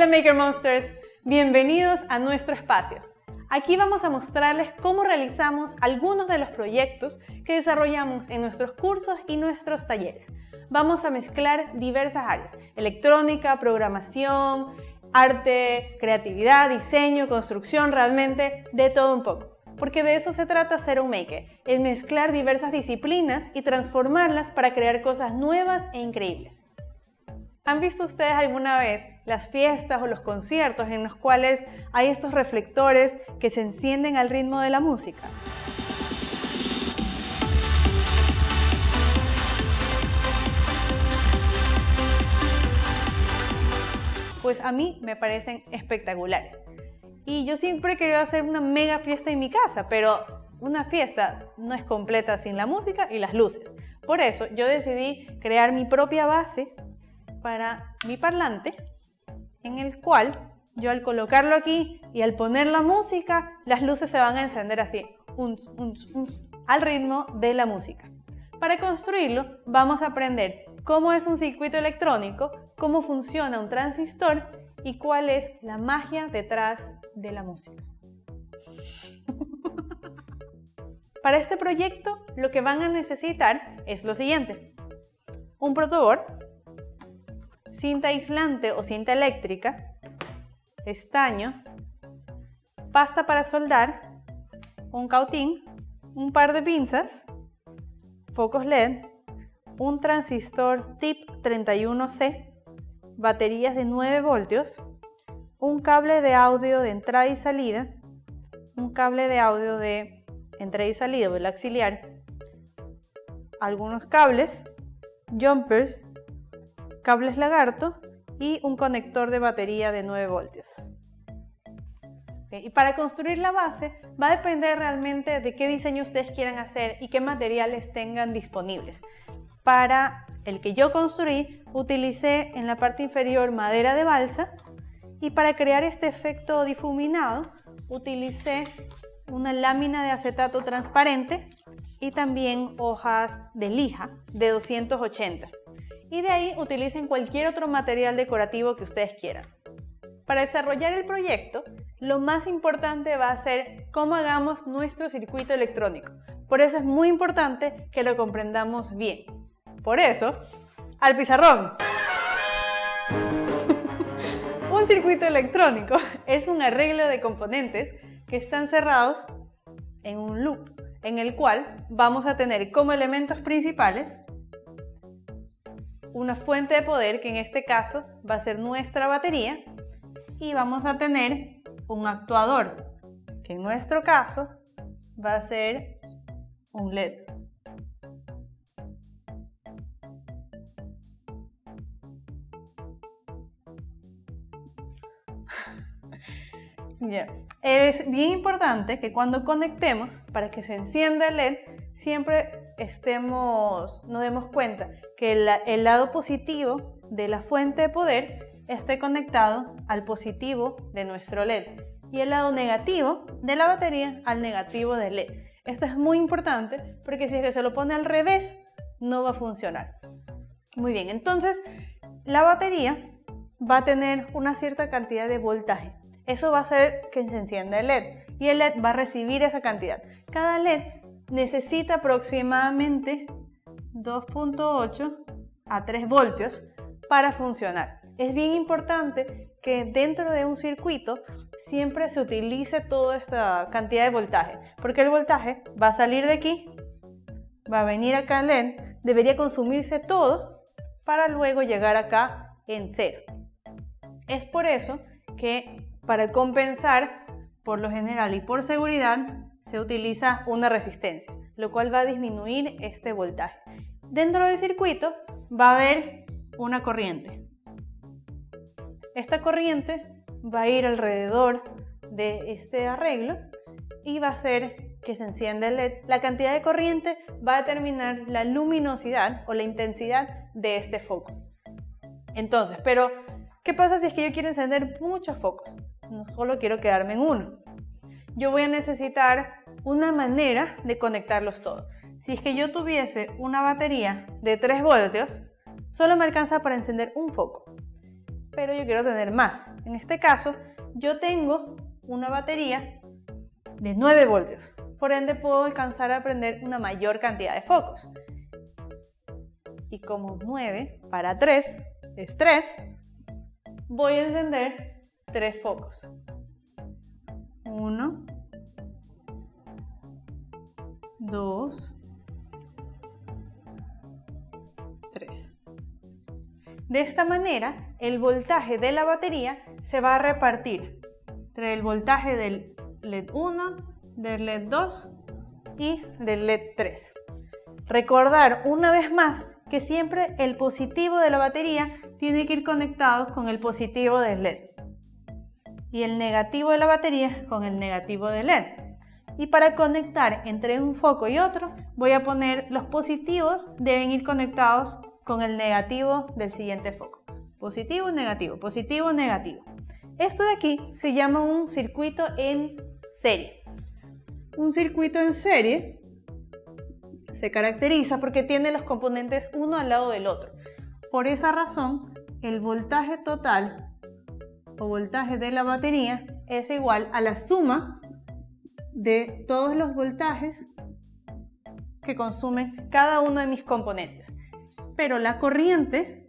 Hola Maker Monsters, bienvenidos a nuestro espacio. Aquí vamos a mostrarles cómo realizamos algunos de los proyectos que desarrollamos en nuestros cursos y nuestros talleres. Vamos a mezclar diversas áreas: electrónica, programación, arte, creatividad, diseño, construcción, realmente de todo un poco. Porque de eso se trata ser un maker, el mezclar diversas disciplinas y transformarlas para crear cosas nuevas e increíbles. ¿Han visto ustedes alguna vez las fiestas o los conciertos en los cuales hay estos reflectores que se encienden al ritmo de la música? Pues a mí me parecen espectaculares. Y yo siempre he querido hacer una mega fiesta en mi casa, pero una fiesta no es completa sin la música y las luces. Por eso yo decidí crear mi propia base para mi parlante, en el cual yo al colocarlo aquí y al poner la música, las luces se van a encender así, al ritmo de la música. Para construirlo vamos a aprender cómo es un circuito electrónico, cómo funciona un transistor y cuál es la magia detrás de la música. Para este proyecto lo que van a necesitar es lo siguiente: un protoboard, cinta aislante o cinta eléctrica, estaño, pasta para soldar, un cautín, un par de pinzas, focos LED, un transistor TIP 31C, baterías de 9 voltios, un cable de audio de entrada y salida, un cable de audio de entrada y salida del auxiliar, algunos cables, jumpers, cables lagarto y un conector de batería de 9 voltios. Y para construir la base va a depender realmente de qué diseño ustedes quieran hacer y qué materiales tengan disponibles. Para el que yo construí, utilicé en la parte inferior madera de balsa, y para crear este efecto difuminado utilicé una lámina de acetato transparente y también hojas de lija de 280. Y de ahí utilicen cualquier otro material decorativo que ustedes quieran. Para desarrollar el proyecto, lo más importante va a ser cómo hagamos nuestro circuito electrónico. Por eso es muy importante que lo comprendamos bien. Por eso, al pizarrón. Un circuito electrónico es un arreglo de componentes que están cerrados en un loop, en el cual vamos a tener como elementos principales una fuente de poder, que en este caso va a ser nuestra batería, y vamos a tener un actuador, que en nuestro caso va a ser un LED. Bien. Es bien importante que cuando conectemos, para que se encienda el LED, siempre nos demos cuenta que el lado positivo de la fuente de poder esté conectado al positivo de nuestro LED y el lado negativo de la batería al negativo del LED. Esto es muy importante porque si es que se lo pone al revés, no va a funcionar. Muy bien, entonces la batería va a tener una cierta cantidad de voltaje. Eso va a hacer que se encienda el LED y el LED va a recibir esa cantidad. Cada LED necesita aproximadamente 2.8 a 3 voltios para funcionar. Es bien importante que dentro de un circuito siempre se utilice toda esta cantidad de voltaje, porque el voltaje va a salir de aquí, va a venir acá al LED, debería consumirse todo para luego llegar acá en cero. Es por eso que para compensar, por lo general y por seguridad, se utiliza una resistencia, lo cual va a disminuir este voltaje. Dentro del circuito va a haber una corriente. Esta corriente va a ir alrededor de este arreglo y va a hacer que se encienda el LED. La cantidad de corriente va a determinar la luminosidad o la intensidad de este foco. Entonces, pero ¿qué pasa si es que yo quiero encender muchos focos? No solo quiero quedarme en uno. Yo voy a necesitar una manera de conectarlos todos. Si es que yo tuviese una batería de 3 voltios, solo me alcanza para encender un foco. pero yo quiero tener más. En este caso, yo tengo una batería de 9 voltios. Por ende, puedo alcanzar a prender una mayor cantidad de focos. Y como 9 para 3 es 3, voy a encender 3 focos. 1, 2, 3. De esta manera, el voltaje de la batería se va a repartir entre el voltaje del LED 1, del LED 2 y del LED 3. Recordar una vez más que siempre el positivo de la batería tiene que ir conectado con el positivo del LED y el negativo de la batería con el negativo del LED. Y para conectar entre un foco y otro, voy a poner los positivos deben ir conectados con el negativo del siguiente foco. Positivo, negativo, positivo, negativo. Esto de aquí se llama un circuito en serie. Un circuito en serie se caracteriza porque tiene los componentes uno al lado del otro. Por esa razón, el voltaje total o voltaje de la batería es igual a la suma de todos los voltajes que consumen cada uno de mis componentes. Pero la corriente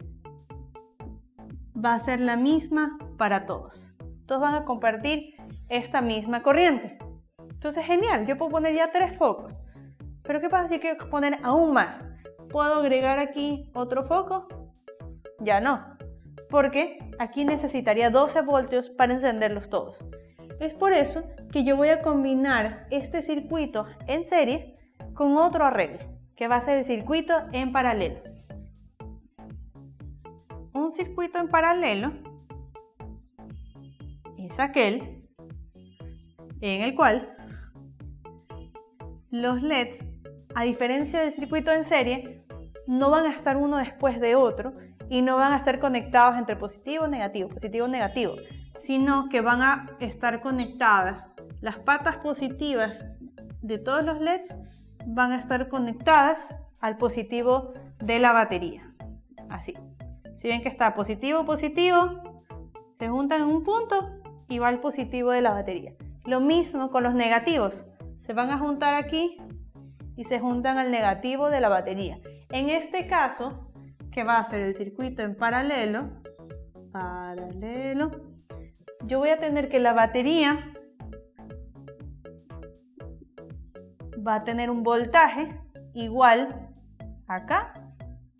va a ser la misma para todos. Todos van a compartir esta misma corriente. Entonces, genial, yo puedo poner ya 3 focos. Pero ¿qué pasa si quiero poner aún más? ¿Puedo agregar aquí otro foco? Ya no, porque aquí necesitaría 12 voltios para encenderlos todos. Es por eso que yo voy a combinar este circuito en serie con otro arreglo, que va a ser el circuito en paralelo. Un circuito en paralelo es aquel en el cual los LEDs, a diferencia del circuito en serie, no van a estar uno después de otro y no van a estar conectados entre positivo, negativo, sino que van a estar conectadas. Las patas positivas de todos los LEDs van a estar conectadas al positivo de la batería. Así. Si ven que está positivo, positivo, se juntan en un punto y va el positivo de la batería. Lo mismo con los negativos. Se van a juntar aquí y se juntan al negativo de la batería. En este caso, que va a ser el circuito en paralelo, yo voy a tener que la batería va a tener un voltaje igual acá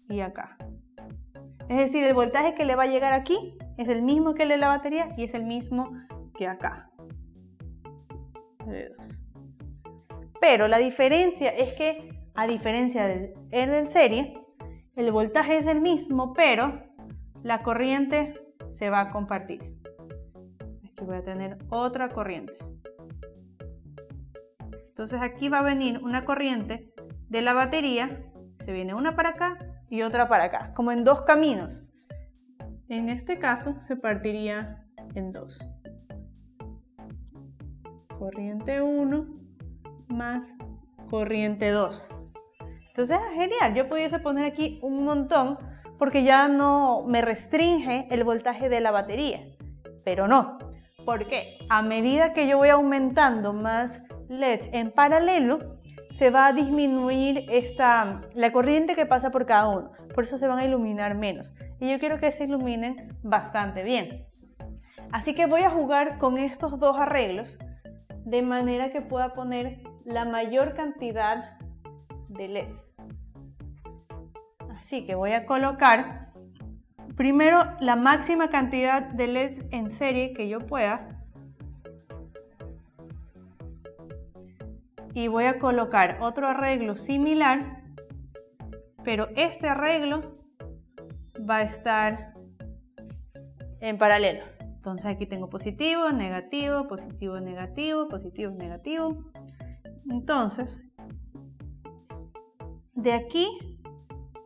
y acá. Es decir, el voltaje que le va a llegar aquí es el mismo que el de la batería y es el mismo que acá. Pero la diferencia es que, a diferencia del en serie, el voltaje es el mismo, pero la corriente se va a compartir. Aquí voy a tener otra corriente. Entonces aquí va a venir una corriente de la batería, se viene una para acá y otra para acá, como en 2 caminos. En este caso se partiría en 2. Corriente 1 más corriente 2. Entonces es genial, yo pudiese poner aquí un montón porque ya no me restringe el voltaje de la batería, pero no, porque a medida que yo voy aumentando más LEDs en paralelo, se va a disminuir la corriente que pasa por cada uno, por eso se van a iluminar menos y yo quiero que se iluminen bastante bien. Así que voy a jugar con estos 2 arreglos de manera que pueda poner la mayor cantidad de LEDs. Así que voy a colocar primero la máxima cantidad de LEDs en serie que yo pueda y voy a colocar otro arreglo similar, pero este arreglo va a estar en paralelo. Entonces aquí tengo positivo, negativo, positivo, negativo, positivo, negativo. Entonces, de aquí,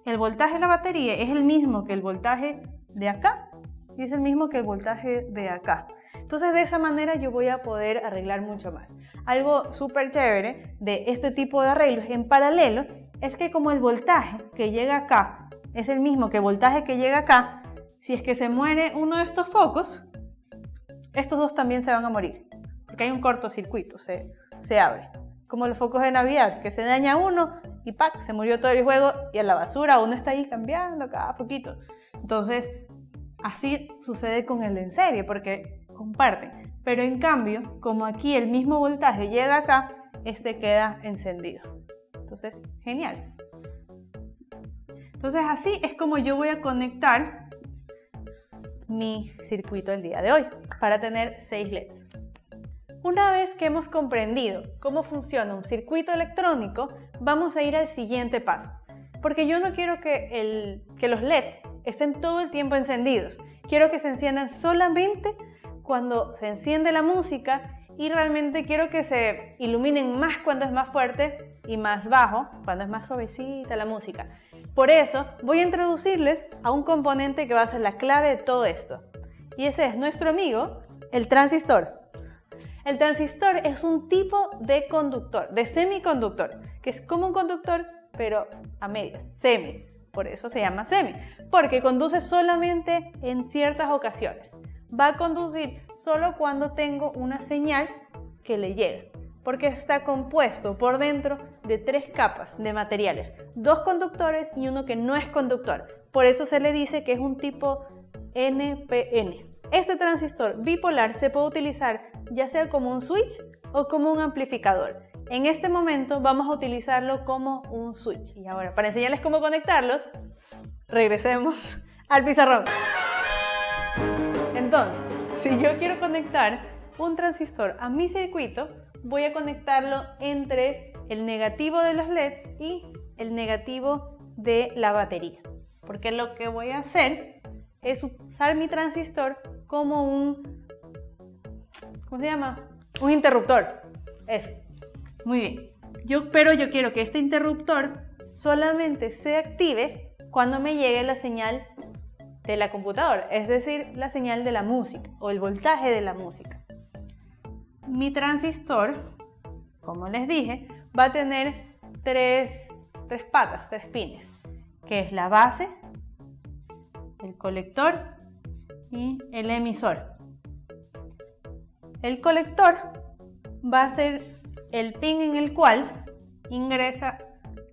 el voltaje de la batería es el mismo que el voltaje de acá y es el mismo que el voltaje de acá. Entonces, de esa manera yo voy a poder arreglar mucho más. Algo súper chévere de este tipo de arreglos en paralelo es que como el voltaje que llega acá es el mismo que el voltaje que llega acá, si es que se muere uno de estos focos, estos dos también se van a morir, porque hay un cortocircuito, se abre. Como los focos de Navidad, que se daña uno y ¡pac! Se murió todo el juego y a la basura uno está ahí cambiando cada foquito. Entonces, así sucede con el de en serie, porque comparten. Pero en cambio, como aquí el mismo voltaje llega acá, este queda encendido. Entonces, genial. Entonces, así es como yo voy a conectar mi circuito el día de hoy para tener 6 LEDs. Una vez que hemos comprendido cómo funciona un circuito electrónico, vamos a ir al siguiente paso. Porque yo no quiero que los LEDs estén todo el tiempo encendidos. Quiero que se enciendan solamente cuando se enciende la música y realmente quiero que se iluminen más cuando es más fuerte y más bajo cuando es más suavecita la música. Por eso voy a introducirles a un componente que va a ser la clave de todo esto. Y ese es nuestro amigo, el transistor. El transistor es un tipo de conductor, de semiconductor, que es como un conductor, pero a medias, semi. Por eso se llama semi, porque conduce solamente en ciertas ocasiones. Va a conducir solo cuando tengo una señal que le llega, porque está compuesto por dentro de 3 capas de materiales, 2 conductores y uno que no es conductor. Por eso se le dice que es un tipo NPN. Este transistor bipolar se puede utilizar ya sea como un switch o como un amplificador. En este momento vamos a utilizarlo como un switch. Y ahora, para enseñarles cómo conectarlos, regresemos al pizarrón. Entonces, si yo quiero conectar un transistor a mi circuito, voy a conectarlo entre el negativo de los LEDs y el negativo de la batería. Porque lo que voy a hacer es usar mi transistor como un, ¿cómo se llama? Un interruptor. Eso. Muy bien. Pero yo quiero que este interruptor solamente se active cuando me llegue la señal de la computadora, es decir, la señal de la música o el voltaje de la música. Mi transistor, como les dije, va a tener tres patas, 3 pines, que es la base, el colector y el emisor. El colector va a ser el pin en el cual ingresa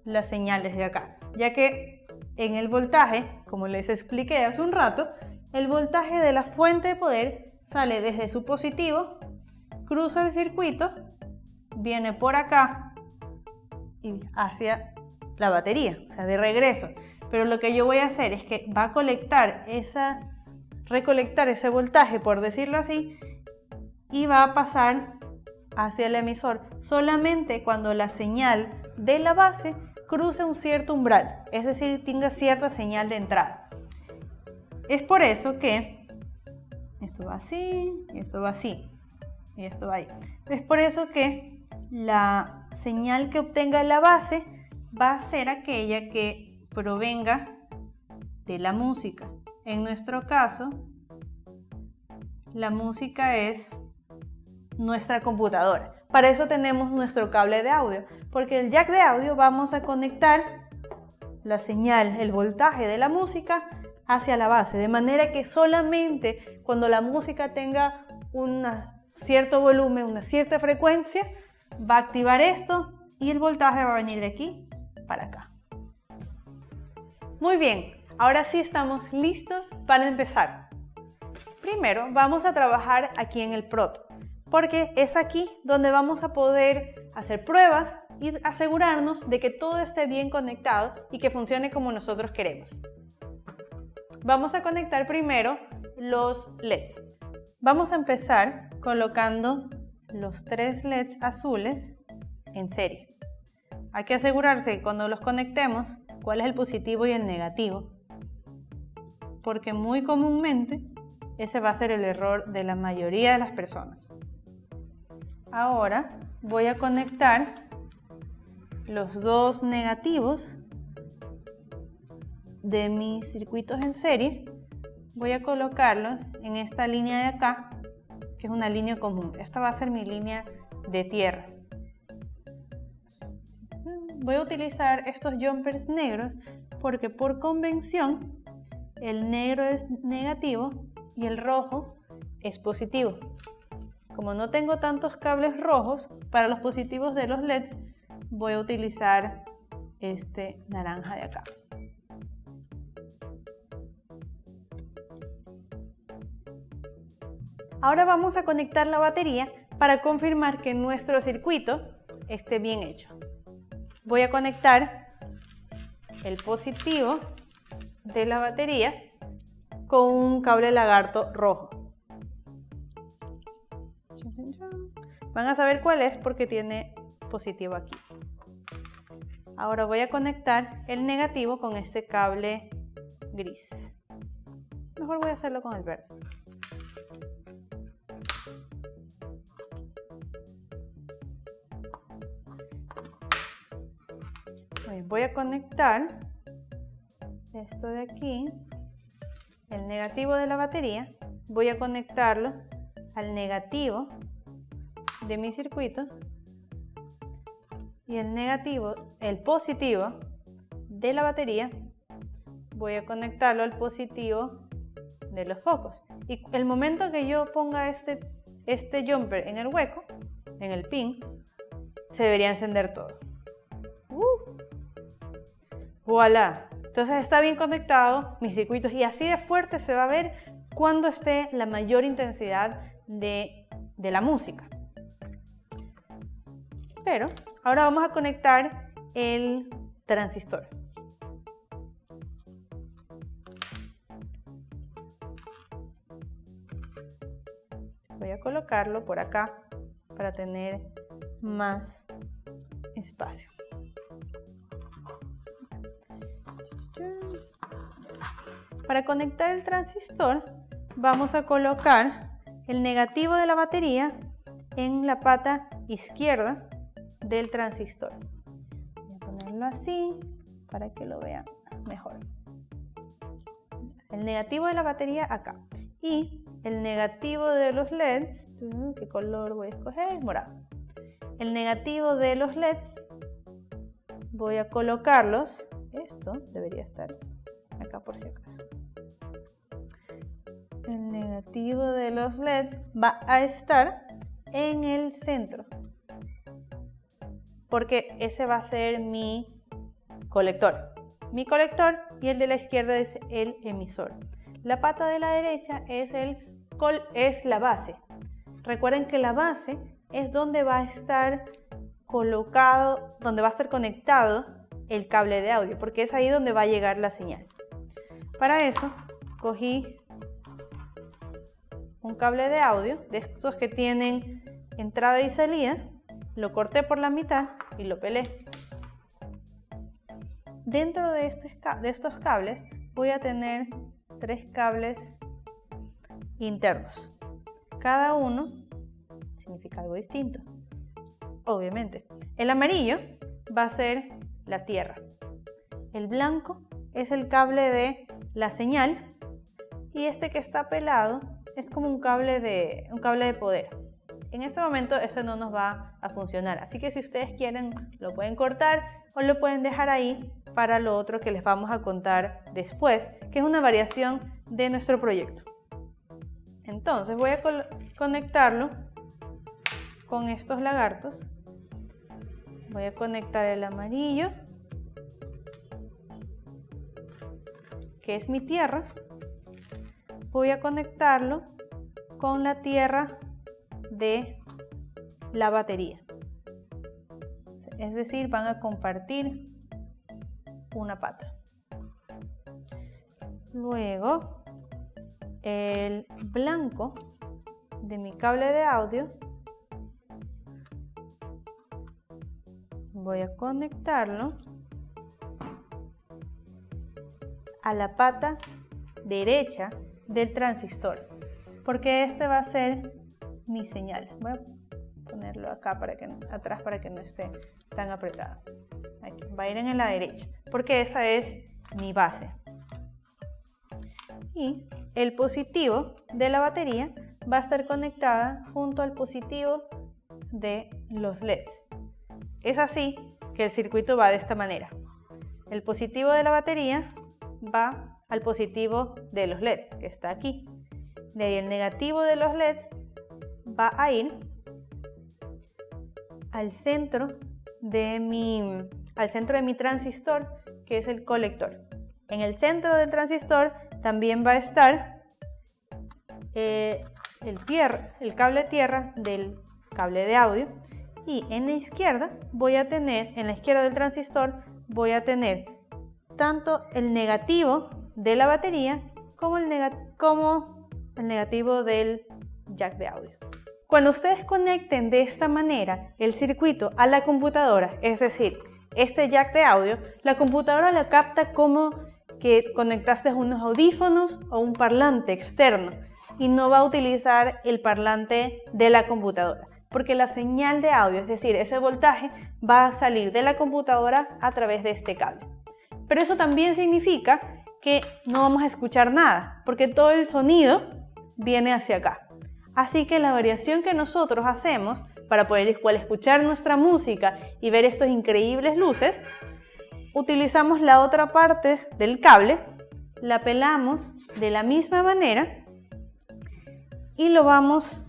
las señales de acá, ya que en el voltaje, como les expliqué hace un rato, el voltaje de la fuente de poder sale desde su positivo, cruza el circuito, viene por acá y hacia la batería, o sea, de regreso. Pero lo que yo voy a hacer es que va a recolectar ese voltaje, por decirlo así, y va a pasar hacia el emisor solamente cuando la señal de la base cruce un cierto umbral, es decir, tenga cierta señal de entrada. Es por eso que esto va así, y esto va así, y esto va ahí. Es por eso que la señal que obtenga la base va a ser aquella que provenga de la música. En nuestro caso, la música es nuestra computadora. Para eso tenemos nuestro cable de audio, porque el jack de audio vamos a conectar la señal, el voltaje de la música hacia la base, de manera que solamente cuando la música tenga un cierto volumen, una cierta frecuencia, va a activar esto y el voltaje va a venir de aquí para acá. Muy bien, ahora sí estamos listos para empezar. Primero vamos a trabajar aquí en el proto, porque es aquí donde vamos a poder hacer pruebas y asegurarnos de que todo esté bien conectado y que funcione como nosotros queremos. Vamos a conectar primero los LEDs. Vamos a empezar colocando los 3 LEDs azules en serie. Hay que asegurarse cuando los conectemos cuál es el positivo y el negativo, porque muy comúnmente ese va a ser el error de la mayoría de las personas. Ahora voy a conectar los 2 negativos de mis circuitos en serie. Voy a colocarlos en esta línea de acá, que es una línea común. Esta va a ser mi línea de tierra. Voy a utilizar estos jumpers negros porque por convención el negro es negativo y el rojo es positivo. Como no tengo tantos cables rojos, para los positivos de los LEDs voy a utilizar este naranja de acá. Ahora vamos a conectar la batería para confirmar que nuestro circuito esté bien hecho. Voy a conectar el positivo de la batería con un cable lagarto rojo. Van a saber cuál es porque tiene positivo aquí. Ahora voy a conectar el negativo con este cable gris. Mejor voy a hacerlo con el verde. Voy a conectar esto de aquí, el negativo de la batería, voy a conectarlo al negativo de mi circuito y el positivo de la batería voy a conectarlo al positivo de los focos. Y el momento que yo ponga este jumper en el hueco, en el pin, se debería encender todo. ¡Voilà! Entonces está bien conectado mis circuitos y así de fuerte se va a ver cuando esté la mayor intensidad de la música. Pero ahora vamos a conectar el transistor. Voy a colocarlo por acá para tener más espacio. Para conectar el transistor vamos a colocar el negativo de la batería en la pata izquierda del transistor. Voy a ponerlo así para que lo vean mejor. El negativo de la batería acá y el negativo de los LEDs, ¿qué color voy a escoger? Morado. El negativo de los LEDs voy a colocarlos, esto debería estar acá por si acaso. El negativo de los LEDs va a estar en el centro, porque ese va a ser mi colector. Mi colector y el de la izquierda es el emisor. La pata de la derecha es la base. Recuerden que la base es donde va a estar colocado, donde va a estar conectado el cable de audio, porque es ahí donde va a llegar la señal. Para eso cogí un cable de audio, de estos que tienen entrada y salida, lo corté por la mitad y lo pelé. Dentro de estos cables voy a tener 3 cables internos. Cada uno significa algo distinto. Obviamente, el amarillo va a ser la tierra. El blanco es el cable de la señal y este que está pelado es como un cable de poder. En este momento eso no nos va a funcionar, así que si ustedes quieren lo pueden cortar o lo pueden dejar ahí para lo otro que les vamos a contar después, que es una variación de nuestro proyecto. Entonces voy a conectarlo con estos lagartos. Voy a conectar el amarillo, que es mi tierra. Voy a conectarlo con la tierra de la batería. Es decir, van a compartir una pata. Luego, el blanco de mi cable de audio voy a conectarlo a la pata derecha del transistor, porque este va a ser mi señal. Voy a ponerlo acá atrás para que no esté tan apretado. Aquí, va a ir en la derecha, porque esa es mi base. Y el positivo de la batería va a estar conectada junto al positivo de los LEDs. Es así que el circuito va de esta manera. El positivo de la batería va al positivo de los LEDs, que está aquí. De ahí el negativo de los LEDs va a ir al centro de mi transistor, que es el colector. En el centro del transistor también va a estar el cable tierra del cable de audio, y en la izquierda del transistor voy a tener tanto el negativo de la batería como el negativo del jack de audio. Cuando ustedes conecten de esta manera el circuito a la computadora, es decir, este jack de audio, la computadora lo capta como que conectaste unos audífonos o un parlante externo y no va a utilizar el parlante de la computadora, porque la señal de audio, es decir, ese voltaje, va a salir de la computadora a través de este cable. Pero eso también significa que no vamos a escuchar nada, porque todo el sonido viene hacia acá. Así que la variación que nosotros hacemos para poder igual escuchar nuestra música y ver estos increíbles luces, utilizamos la otra parte del cable, la pelamos de la misma manera y lo vamos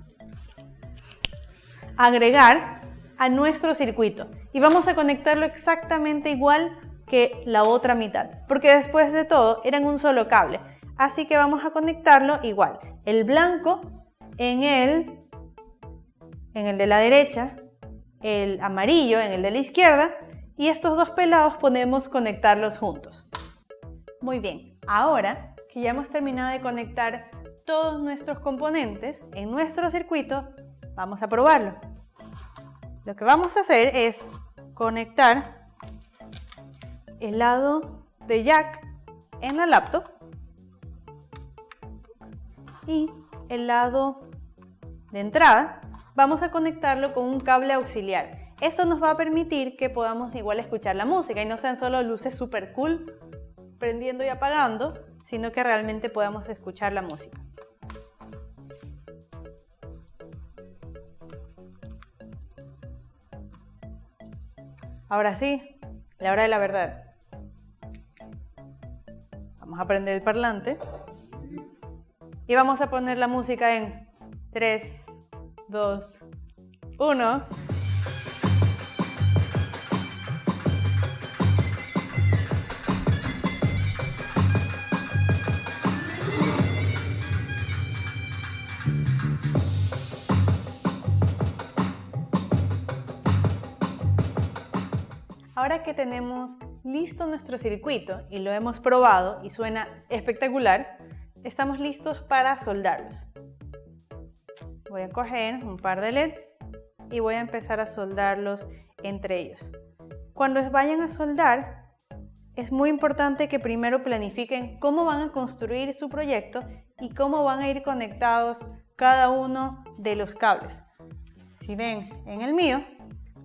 a agregar a nuestro circuito. Y vamos a conectarlo exactamente igual que la otra mitad, porque después de todo eran un solo cable. Así que vamos a conectarlo igual. El blanco en el de la derecha, el amarillo en el de la izquierda, y estos dos pelados podemos conectarlos juntos. Muy bien, ahora que ya hemos terminado de conectar todos nuestros componentes en nuestro circuito, vamos a probarlo. Lo que vamos a hacer es conectar el lado de jack en la laptop y el lado de entrada vamos a conectarlo con un cable auxiliar. Esto nos va a permitir que podamos igual escuchar la música y no sean solo luces super cool prendiendo y apagando, sino que realmente podamos escuchar la música. Ahora sí, la hora de la verdad. Vamos a prender el parlante y vamos a poner la música en 3, 2, 1. Ahora que tenemos listo nuestro circuito y lo hemos probado y suena espectacular, estamos listos para soldarlos. Voy a coger un par de LEDs y voy a empezar a soldarlos entre ellos. Cuando vayan a soldar, es muy importante que primero planifiquen cómo van a construir su proyecto y cómo van a ir conectados cada uno de los cables. Si ven en el mío,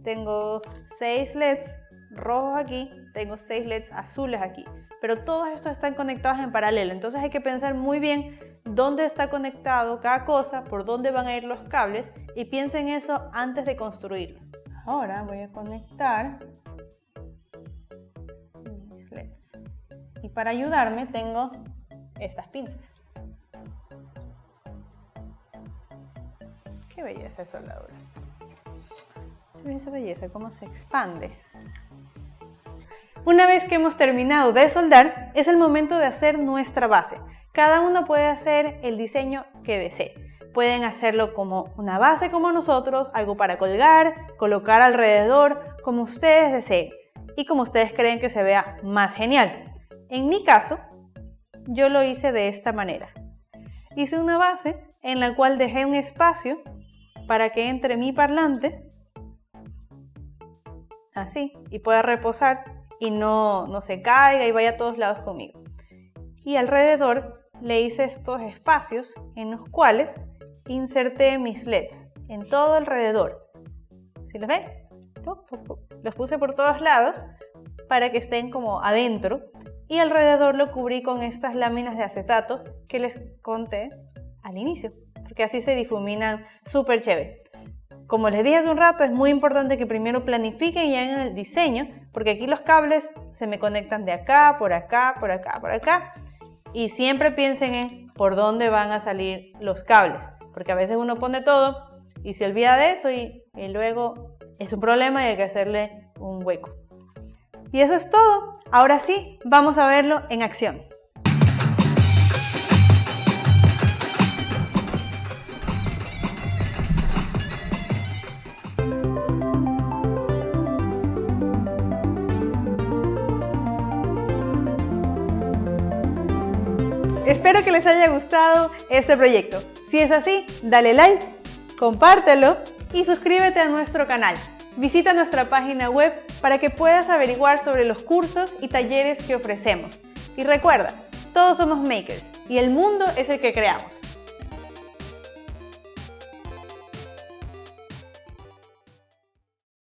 tengo 6 LEDs rojos aquí, tengo 6 LEDs azules aquí, pero todos estos están conectados en paralelo, entonces hay que pensar muy bien dónde está conectado cada cosa, por dónde van a ir los cables, y piensen eso antes de construirlo. Ahora voy a conectar mis LEDs y para ayudarme tengo estas pinzas. Qué belleza de soldadura. ¿Se ve esa belleza? ¿Cómo se expande? Una vez que hemos terminado de soldar, es el momento de hacer nuestra base. Cada uno puede hacer el diseño que desee. Pueden hacerlo como una base como nosotros, algo para colgar, colocar alrededor, como ustedes deseen y como ustedes creen que se vea más genial. En mi caso, yo lo hice de esta manera. Hice una base en la cual dejé un espacio para que entre mi parlante, así, y pueda reposar y no se caiga y vaya a todos lados conmigo. Y alrededor le hice estos espacios en los cuales inserté mis LEDs en todo alrededor. ¿Sí los ven? Los puse por todos lados para que estén como adentro y alrededor lo cubrí con estas láminas de acetato que les conté al inicio, porque así se difuminan súper chévere. Como les dije hace un rato, es muy importante que primero planifiquen y hagan el diseño, porque aquí los cables se me conectan de acá, por acá, por acá, por acá. Y siempre piensen en por dónde van a salir los cables, porque a veces uno pone todo y se olvida de eso y luego es un problema y hay que hacerle un hueco. Y eso es todo. Ahora sí, vamos a verlo en acción. Espero que les haya gustado este proyecto. Si es así, dale like, compártelo y suscríbete a nuestro canal. Visita nuestra página web para que puedas averiguar sobre los cursos y talleres que ofrecemos. Y recuerda, todos somos makers y el mundo es el que creamos.